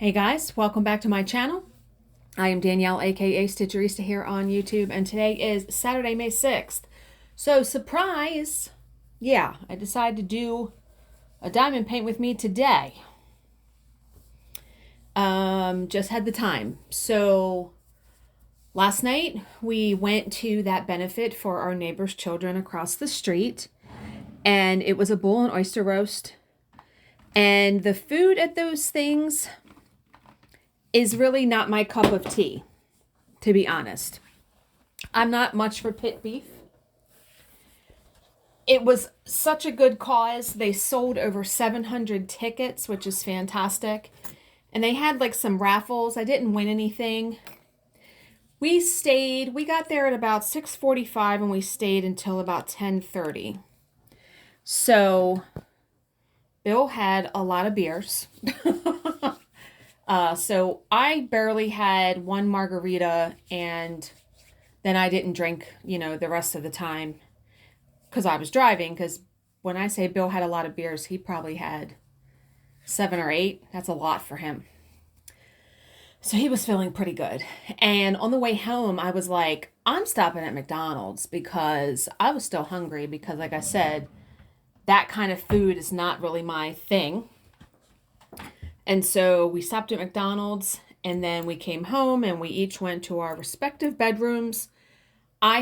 Hey guys, welcome back to my channel. I am Danielle, aka Stitcherista here on YouTube, and today is Saturday, May 6th. So, surprise! Yeah, I decided to do a diamond paint with me today. Just had the time. So, last night we went to that benefit for our neighbor's children across the street, and it was a bull and oyster roast. And the food at those things is really not my cup of tea, to be honest. I'm not much for pit beef. It was such a good cause. They sold over 700 tickets, which is fantastic. And they had like some raffles. I didn't win anything. We got there at about 6:45 and we stayed until about 10:30. So Bill had a lot of beers. So I barely had one margarita, and then I didn't drink, the rest of the time because I was driving. Because when I say Bill had a lot of beers, he probably had 7 or 8. That's a lot for him. So he was feeling pretty good. And on the way home, I was like, I'm stopping at McDonald's because I was still hungry because, like I said, that kind of food is not really my thing. And so we stopped at McDonald's, and then we came home and we each went to our respective bedrooms. I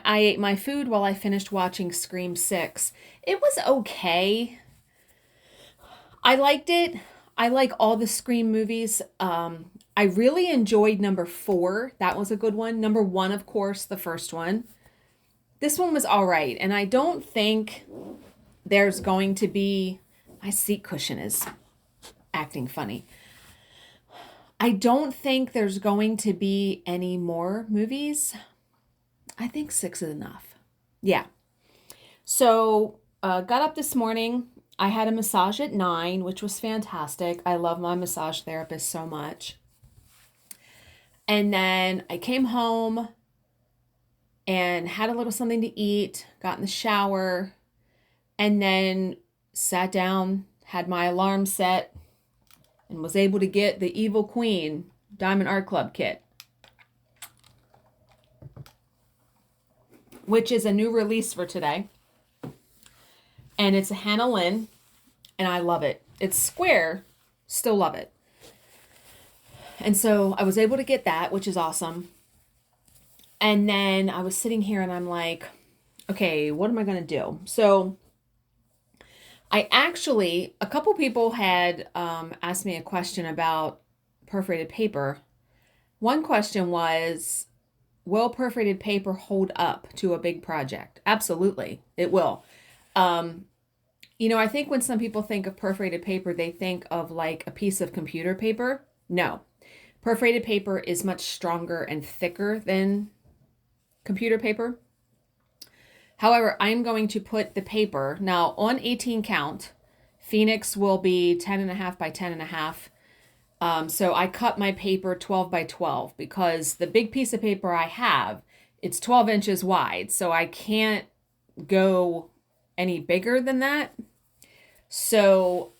ate my food while I finished watching Scream 6. It was okay. I liked it. I like all the Scream movies. I really enjoyed number 4. That was a good one. Number 1, of course, the first one. This one was all right. And I don't think there's going to be... My seat cushion is acting funny. I don't think there's going to be any more movies. I think 6 is enough. Yeah. So, got up this morning. I had a massage at 9, which was fantastic. I love my massage therapist so much. And then I came home and had a little something to eat, got in the shower, and then sat down, had my alarm set, and was able to get the Evil Queen Diamond Art Club kit, which is a new release for today. And it's a Hannah Lynn, and I love it. It's square, still love it. And so I was able to get that, which is awesome. And then I was sitting here and I'm like, okay, what am I going to do? So a couple people had asked me a question about perforated paper. One question was, will perforated paper hold up to a big project? Absolutely, it will. I think when some people think of perforated paper, they think of like a piece of computer paper. No, perforated paper is much stronger and thicker than computer paper. However, I'm going to put the paper, now on 18 count, Phoenix will be 10.5 by 10.5. So I cut my paper 12 by 12 because the big piece of paper I have, it's 12 inches wide. So I can't go any bigger than that. So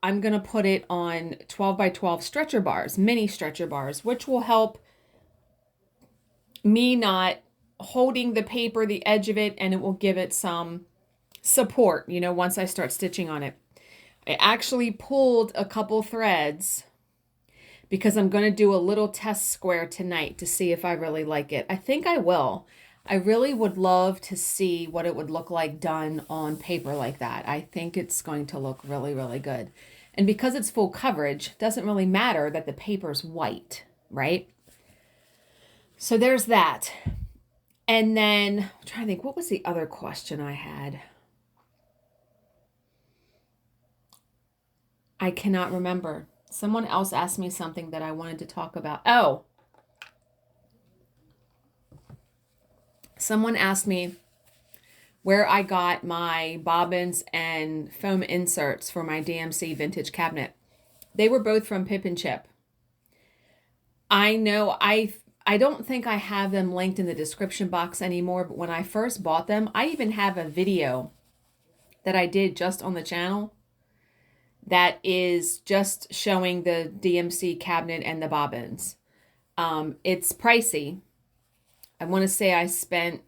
I'm going to put it on 12 by 12 stretcher bars, mini stretcher bars, which will help me not holding the paper, the edge of it, and it will give it some support, once I start stitching on it. I actually pulled a couple threads because I'm going to do a little test square tonight to see if I really like it. I think I will. I really would love to see what it would look like done on paper like that. I think it's going to look really, really good. And because it's full coverage, it doesn't really matter that the paper's white, right? So there's that. And then, I'm trying to think, what was the other question I had? I cannot remember. Someone else asked me something that I wanted to talk about. Oh, someone asked me where I got my bobbins and foam inserts for my DMC vintage cabinet. They were both from Pip and Chip. I know I don't think I have them linked in the description box anymore, but when I first bought them, I even have a video that I did just on the channel that is just showing the DMC cabinet and the bobbins. It's pricey. I want to say I spent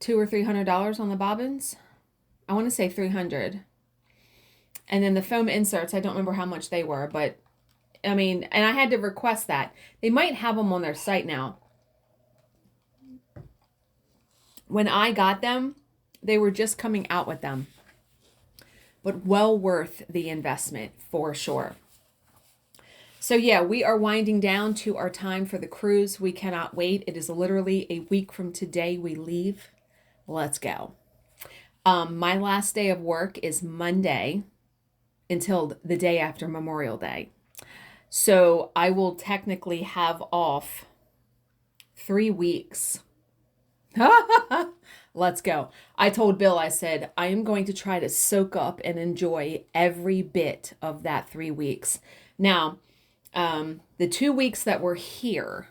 $200 or $300 on the bobbins. I want to say 300. And then the foam inserts, I don't remember how much they were, but I mean, and I had to request that. They might have them on their site now. When I got them, they were just coming out with them. But well worth the investment for sure. So yeah, we are winding down to our time for the cruise. We cannot wait. It is literally a week from today we leave. Let's go. My last day of work is Monday until the day after Memorial Day. So I will technically have off 3 weeks. Let's go. I told Bill, I said, I am going to try to soak up and enjoy every bit of that 3 weeks. Now, the 2 weeks that we're here,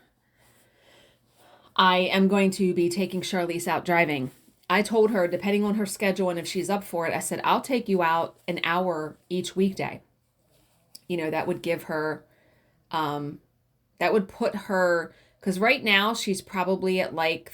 I am going to be taking Charlize out driving. I told her, depending on her schedule and if she's up for it, I said, I'll take you out an hour each weekday. You know, that would give her, that would put her, because right now she's probably at like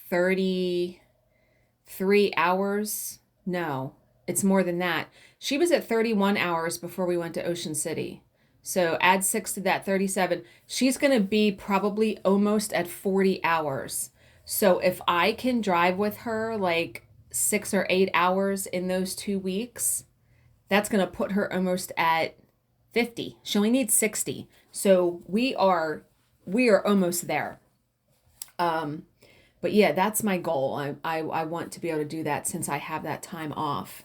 33 hours. No, it's more than that. She was at 31 hours before we went to Ocean City. So add 6 to that, 37. She's going to be probably almost at 40 hours. So if I can drive with her like 6 or 8 hours in those 2 weeks, that's going to put her almost at 50. She only needs 60. So we are almost there. But yeah, that's my goal. I want to be able to do that since I have that time off.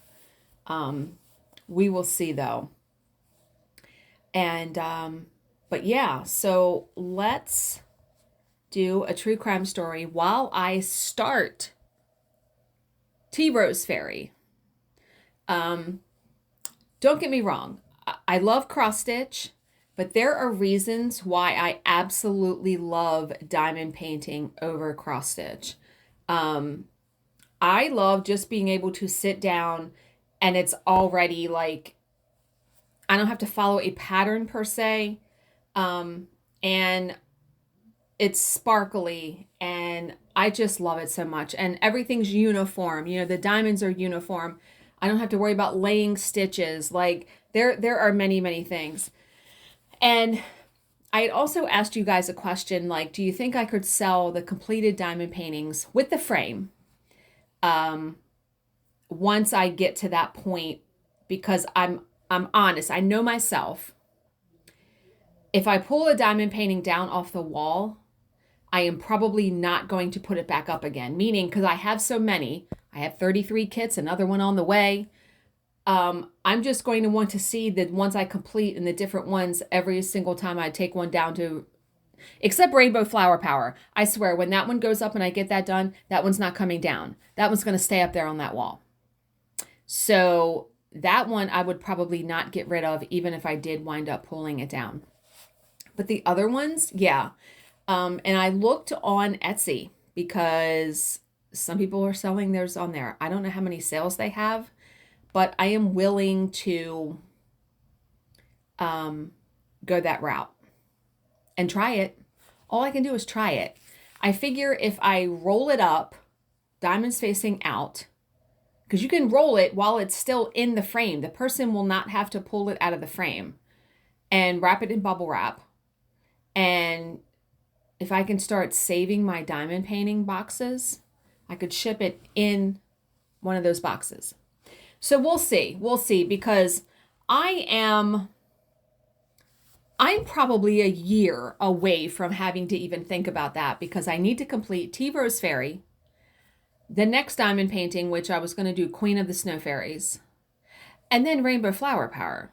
We will see though. And, but yeah, so let's do a true crime story while I start Tea Rose Fairy. Don't get me wrong. I love cross stitch, but there are reasons why I absolutely love diamond painting over cross stitch. I love just being able to sit down and it's already like, I don't have to follow a pattern per se. And it's sparkly and I just love it so much. And everything's uniform. You know, the diamonds are uniform. I don't have to worry about laying stitches. Like there are many, many things. And I had also asked you guys a question, like, do you think I could sell the completed diamond paintings with the frame once I get to that point? Because I'm honest, I know myself. If I pull a diamond painting down off the wall, I am probably not going to put it back up again. Meaning, because I have so many, I have 33 kits, another one on the way. I'm just going to want to see the ones I complete and the different ones every single time I take one down to, except Rainbow Flower Power. I swear, when that one goes up and I get that done, that one's not coming down. That one's going to stay up there on that wall. So that one I would probably not get rid of, even if I did wind up pulling it down. But the other ones, yeah. And I looked on Etsy because some people are selling theirs on there. I don't know how many sales they have, but I am willing to go that route and try it. All I can do is try it. I figure if I roll it up, diamonds facing out, because you can roll it while it's still in the frame. The person will not have to pull it out of the frame, and wrap it in bubble wrap. And if I can start saving my diamond painting boxes, I could ship it in one of those boxes. So we'll see. We'll see, because I'm probably a year away from having to even think about that, because I need to complete Tea Rose Fairy, the next diamond painting, which I was going to do Queen of the Snow Fairies, and then Rainbow Flower Power.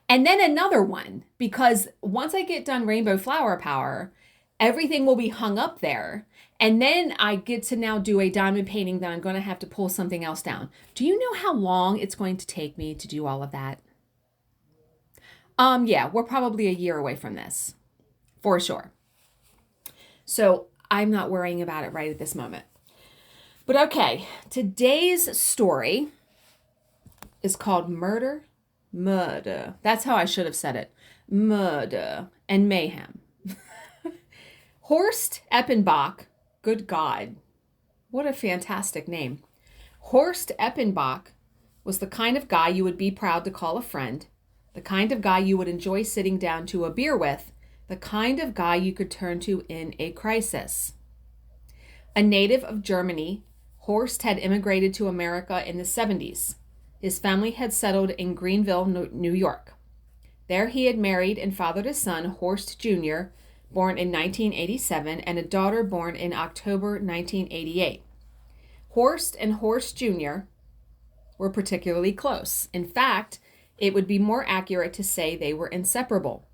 And then another one, because once I get done Rainbow Flower Power, everything will be hung up there. And then I get to now do a diamond painting that I'm going to have to pull something else down. Do you know how long it's going to take me to do all of that? Yeah, we're probably a year away from this, for sure. So I'm not worrying about it right at this moment. But okay, today's story is called murder. Murder. That's how I should have said it. Murder and mayhem. Horst Eppenbach, good God, what a fantastic name. Horst Eppenbach was the kind of guy you would be proud to call a friend, the kind of guy you would enjoy sitting down to a beer with, the kind of guy you could turn to in a crisis. A native of Germany, Horst had immigrated to America in the 70s. His family had settled in Greenville, New York. There he had married and fathered a son, Horst Jr., born in 1987, and a daughter born in October 1988. Horst and Horst Jr. were particularly close. In fact, it would be more accurate to say they were inseparable.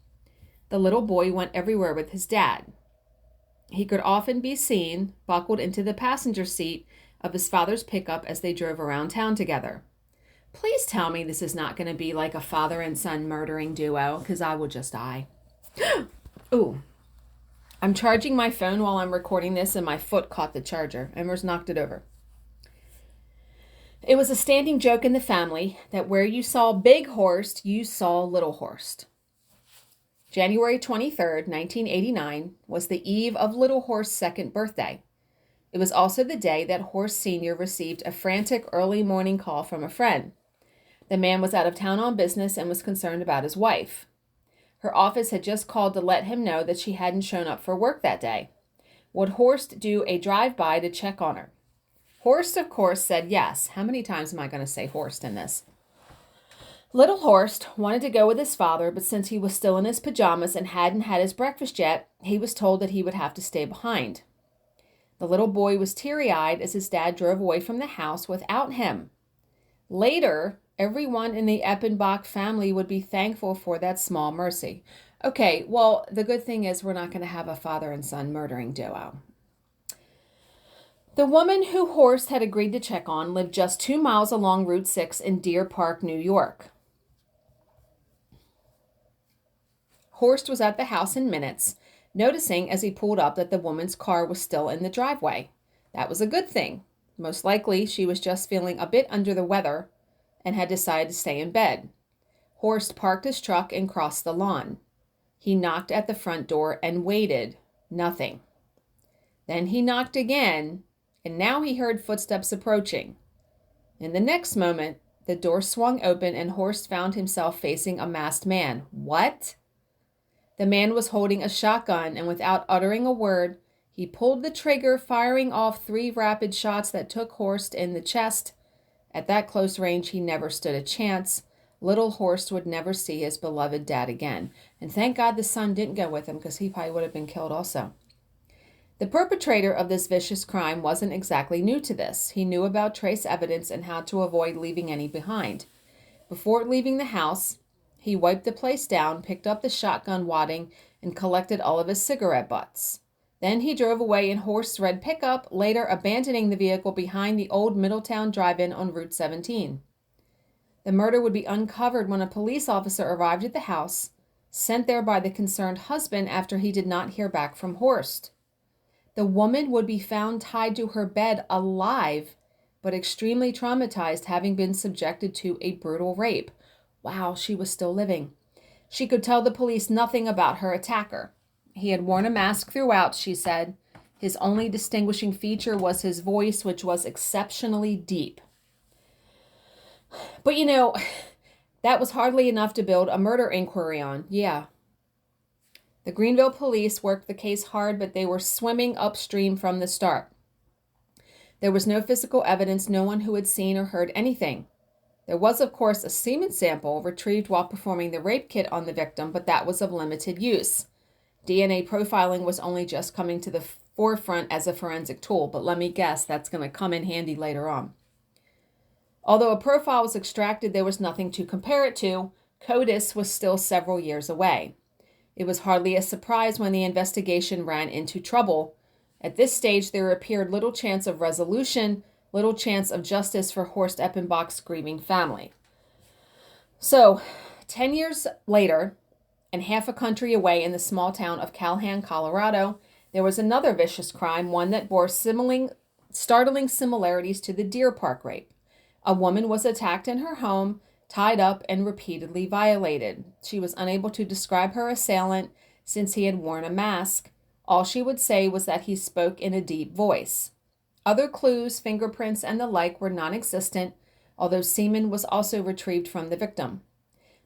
The little boy went everywhere with his dad. He could often be seen buckled into the passenger seat of his father's pickup as they drove around town together. Please tell me this is not going to be like a father and son murdering duo, because I will just die. Ooh. I'm charging my phone while I'm recording this, and my foot caught the charger. I almost knocked it over. It was a standing joke in the family that where you saw Big Horst, you saw Little Horst. January 23rd, 1989, was the eve of Little Horst's second birthday. It was also the day that Horst Sr. received a frantic early morning call from a friend. The man was out of town on business and was concerned about his wife. Her office had just called to let him know that she hadn't shown up for work that day. Would Horst do a drive-by to check on her? Horst, of course, said yes. How many times am I going to say Horst in this? Little Horst wanted to go with his father, but since he was still in his pajamas and hadn't had his breakfast yet, he was told that he would have to stay behind. The little boy was teary-eyed as his dad drove away from the house without him. Later, everyone in the Eppenbach family would be thankful for that small mercy. Okay, well, the good thing is we're not going to have a father and son murdering duo. The woman who Horst had agreed to check on lived just 2 miles along Route 6 in Deer Park, New York. Horst was at the house in minutes, noticing as he pulled up that the woman's car was still in the driveway. That was a good thing. Most likely, she was just feeling a bit under the weather and had decided to stay in bed. Horst parked his truck and crossed the lawn. He knocked at the front door and waited. Nothing. Then he knocked again, and now he heard footsteps approaching. In the next moment, the door swung open and Horst found himself facing a masked man. What? The man was holding a shotgun, and without uttering a word, he pulled the trigger, firing off 3 rapid shots that took Horst in the chest. At that close range, he never stood a chance. Little Horst would never see his beloved dad again. And thank God the son didn't go with him, because he probably would have been killed also. The perpetrator of this vicious crime wasn't exactly new to this. He knew about trace evidence and how to avoid leaving any behind. Before leaving the house, he wiped the place down, picked up the shotgun wadding, and collected all of his cigarette butts. Then he drove away in Horst's red pickup, later abandoning the vehicle behind the old Middletown drive-in on Route 17. The murder would be uncovered when a police officer arrived at the house, sent there by the concerned husband after he did not hear back from Horst. The woman would be found tied to her bed alive, but extremely traumatized, having been subjected to a brutal rape. Wow, she was still living. She could tell the police nothing about her attacker. He had worn a mask throughout, she said. His only distinguishing feature was his voice, which was exceptionally deep. But that was hardly enough to build a murder inquiry on. Yeah. The Greenville police worked the case hard, but they were swimming upstream from the start. There was no physical evidence, no one who had seen or heard anything. There was, of course, a semen sample retrieved while performing the rape kit on the victim, but that was of limited use. DNA profiling was only just coming to the forefront as a forensic tool, but let me guess, that's going to come in handy later on. Although a profile was extracted, there was nothing to compare it to. CODIS was still several years away. It was hardly a surprise when the investigation ran into trouble. At this stage, there appeared little chance of resolution, little chance of justice for Horst Eppenbach's grieving family. So, 10 years later, and half a country away in the small town of Calhoun, Colorado, there was another vicious crime, one that bore startling similarities to the Deer Park rape. A woman was attacked in her home, tied up, and repeatedly violated. She was unable to describe her assailant since he had worn a mask. All she would say was that he spoke in a deep voice. Other clues, fingerprints, and the like were non-existent, although semen was also retrieved from the victim.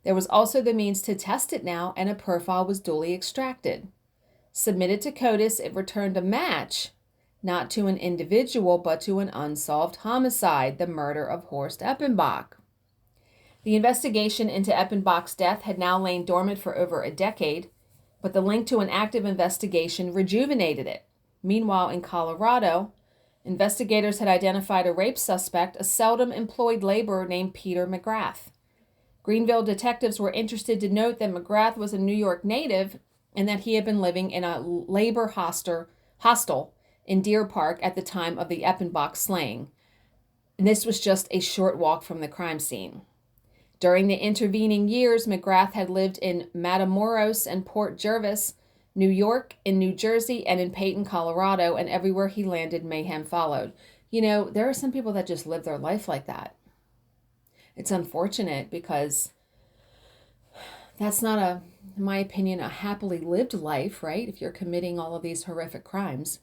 There was also the means to test it now, and a profile was duly extracted. Submitted to CODIS, it returned a match, not to an individual, but to an unsolved homicide, the murder of Horst Eppenbach. The investigation into Eppenbach's death had now lain dormant for over a decade, but the link to an active investigation rejuvenated it. Meanwhile, in Colorado, investigators had identified a rape suspect, a seldom employed laborer named Peter McGrath. Greenville detectives were interested to note that McGrath was a New York native and that he had been living in a labor hostel in Deer Park at the time of the Eppenbach slaying. And this was just a short walk from the crime scene. During the intervening years, McGrath had lived in Matamoros and Port Jervis, New York, in New Jersey, and in Peyton, Colorado, and everywhere he landed, mayhem followed. You know, there are some people that just live their life like that. It's unfortunate because that's not, in my opinion, a happily lived life, right? If you're committing all of these horrific crimes.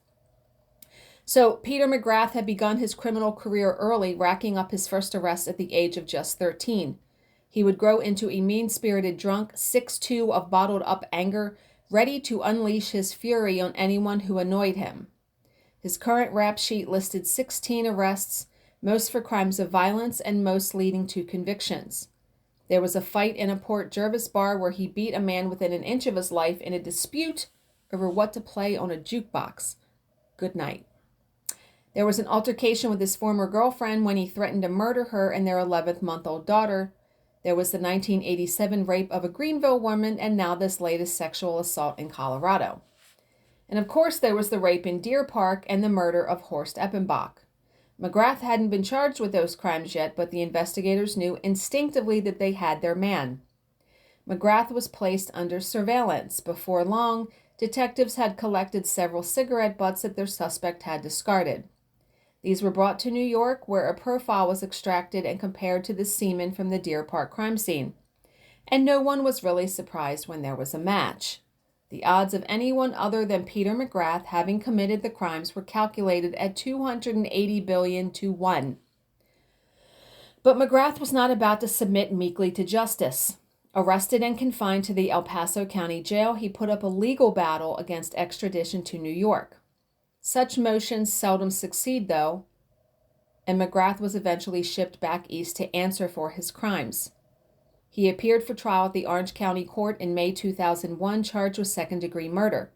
So Peter McGrath had begun his criminal career early, racking up his first arrest at the age of just 13. He would grow into a mean-spirited drunk, 6'2" of bottled-up anger, ready to unleash his fury on anyone who annoyed him. His current rap sheet listed 16 arrests, most for crimes of violence and most leading to convictions. There was a fight in a Port Jervis bar where he beat a man within an inch of his life in a dispute over what to play on a jukebox. Good night. There was an altercation with his former girlfriend when he threatened to murder her and their 11-month-old daughter. There was the 1987 rape of a Greenville woman, and now this latest sexual assault in Colorado. And of course, there was the rape in Deer Park and the murder of Horst Eppenbach. McGrath hadn't been charged with those crimes yet, but the investigators knew instinctively that they had their man. McGrath was placed under surveillance. Before long, detectives had collected several cigarette butts that their suspect had discarded. These were brought to New York, where a profile was extracted and compared to the semen from the Deer Park crime scene. And no one was really surprised when there was a match. The odds of anyone other than Peter McGrath having committed the crimes were calculated at 280 billion to 1. But McGrath was not about to submit meekly to justice. Arrested and confined to the El Paso County Jail, he put up a legal battle against extradition to New York. Such motions seldom succeed, though, and McGrath was eventually shipped back east to answer for his crimes. He appeared for trial at the Orange County Court in May 2001, charged with second-degree murder.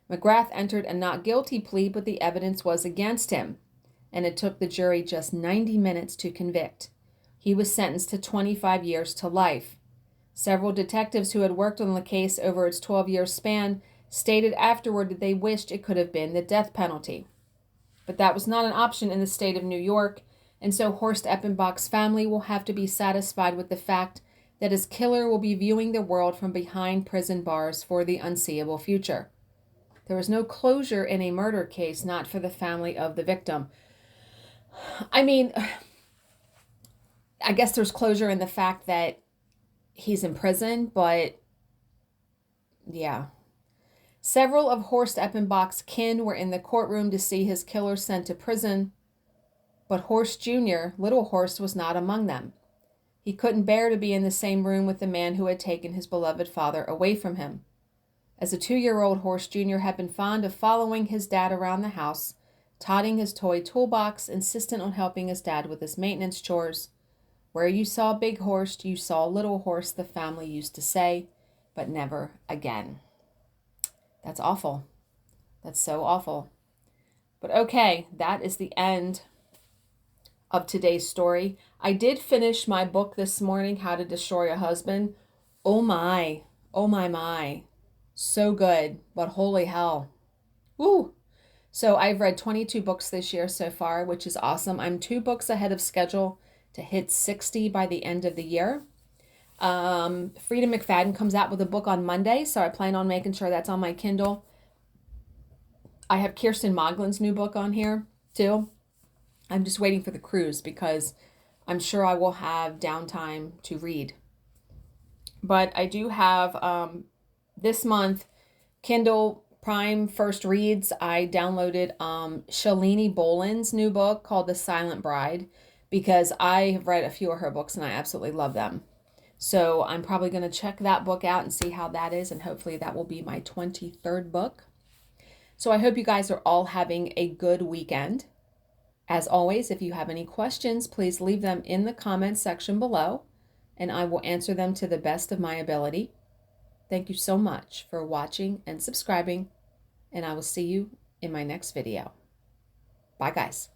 McGrath entered a not guilty plea, but the evidence was against him, and it took the jury just 90 minutes to convict. He was sentenced to 25 years to life. Several detectives who had worked on the case over its 12-year span stated afterward that they wished it could have been the death penalty. But that was not an option in the state of New York, and so Horst Eppenbach's family will have to be satisfied with the fact that his killer will be viewing the world from behind prison bars for the unseeable future. There was no closure in a murder case, not for the family of the victim. I mean, I guess there's closure in the fact that he's in prison, but yeah. Several of Horst Eppenbach's kin were in the courtroom to see his killer sent to prison, but Horst Jr., little Horst, was not among them. He couldn't bear to be in the same room with the man who had taken his beloved father away from him. As a 2-year-old, Horst Jr. had been fond of following his dad around the house, toting his toy toolbox, insistent on helping his dad with his maintenance chores. Where you saw Big Horst, you saw Little Horst, the family used to say, but never again. That's awful. That's so awful. But okay, that is the end of today's story. I did finish my book this morning, How to Destroy a Husband. Oh my. Oh my. So good, but holy hell. Woo! So I've read 22 books this year so far, which is awesome. I'm 2 books ahead of schedule to hit 60 by the end of the year. Freedom McFadden comes out with a book on Monday, so I plan on making sure that's on my Kindle. I have Kirsten Moglen's new book on here, too. I'm just waiting for the cruise because I'm sure I will have downtime to read. But I do have this month Kindle Prime First Reads. I downloaded Shalini Boland's new book called The Silent Bride because I have read a few of her books and I absolutely love them. So I'm probably going to check that book out and see how that is, and hopefully that will be my 23rd book. So I hope you guys are all having a good weekend. As always, if you have any questions, please leave them in the comments section below, and I will answer them to the best of my ability. Thank you so much for watching and subscribing, and I will see you in my next video. Bye, guys.